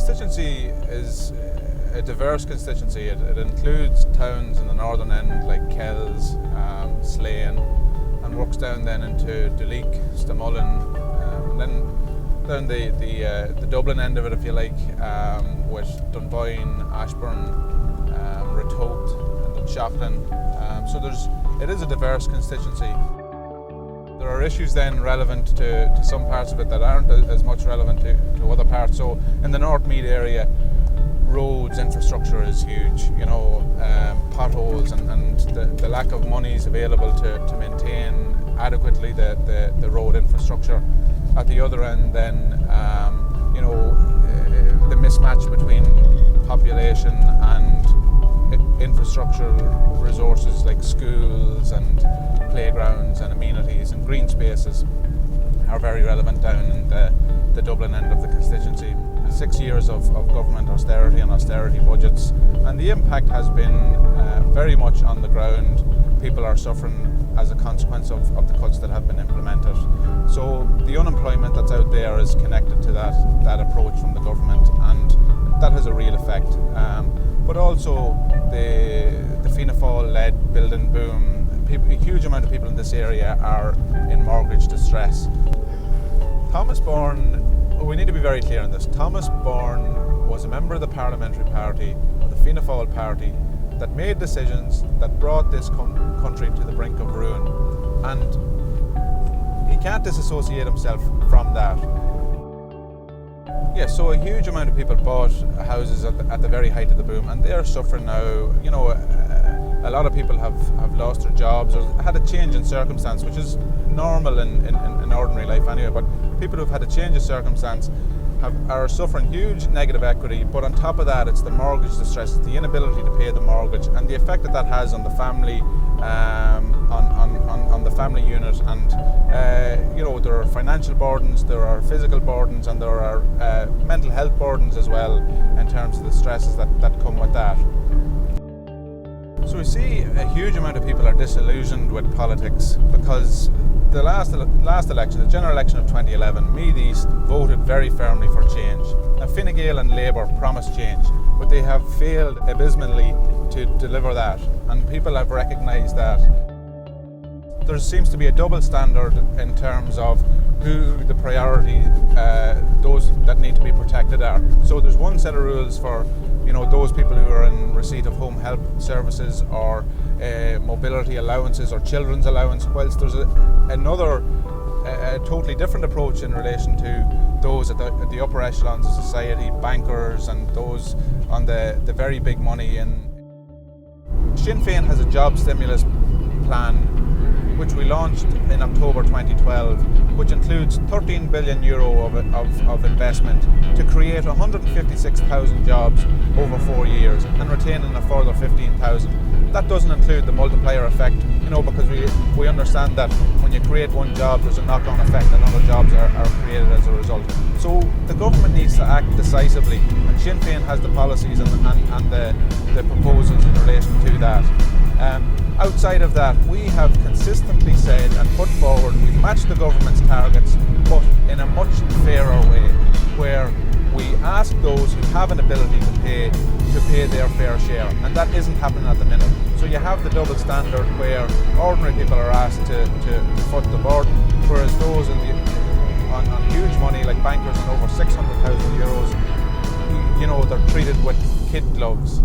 constituency is a diverse constituency. It includes towns in the northern end like Kells, Slane, and works down then into Duleek, Stamullen, and then down the Dublin end of it, if you like, with Dunboyne, Ashbourne, Ratoath, and Dunshaughlin. So it is a diverse constituency. There are issues then relevant to some parts of it that aren't as much relevant to other parts. So in the North Meath area, roads infrastructure is huge. Potholes and the lack of monies available to maintain adequately the road infrastructure. At the other end, then the mismatch between population and infrastructure resources like schools and playgrounds and amenities and green spaces are very relevant down in the Dublin end of the constituency. 6 years of government austerity and austerity budgets, and the impact has been very much on the ground. People are suffering as a consequence of the cuts that have been implemented. So the unemployment that's out there is connected to that approach from the government, and that has a real effect. But also the Fianna Fáil-led building boom. A huge amount of people in this area are in mortgage distress. Thomas Bourne, we need to be very clear on this. Thomas Bourne was a member of the parliamentary party, of the Fianna Fáil party, that made decisions that brought this country to the brink of ruin. And he can't disassociate himself from that. Yeah, so a huge amount of people bought houses at the very height of the boom, and they're suffering now. A lot of people have lost their jobs or had a change in circumstance, which is normal in ordinary life anyway, but people who've had a change of circumstance are suffering huge negative equity. But on top of that, it's the mortgage distress, it's the inability to pay the mortgage, and the effect that has on the family, on the family unit. And there are financial burdens, there are physical burdens, and there are mental health burdens as well in terms of the stresses that come with that. So we see a huge amount of people are disillusioned with politics because the last election, the general election of 2011, Meath East voted very firmly for change. Now Fine Gael and Labour promised change, but they have failed abysmally to deliver that, and people have recognised that. There seems to be a double standard in terms of who the priority, those that need to be protected are. So there's one set of rules for those people who are in receipt of home help services or mobility allowances or children's allowance, whilst there's another totally different approach in relation to those at the upper echelons of society, bankers and those on the very big money. And Sinn Féin has a job stimulus plan which we launched in October 2012, which includes €13 billion of investment to create 156,000 jobs over 4 years and retaining a further 15,000. That doesn't include the multiplier effect, because we understand that when you create one job, there's a knock-on effect and other jobs are created as a result. So the government needs to act decisively, and Sinn Féin has the policies and the proposals in relation to that. Outside of that, we have consistently said and put forward we've matched the government's targets, but in a much fairer way, where we ask those who have an ability to pay their fair share, and that isn't happening at the minute. So you have the double standard where ordinary people are asked to foot the burden, whereas those on huge money like bankers on over €600,000, they're treated with kid gloves.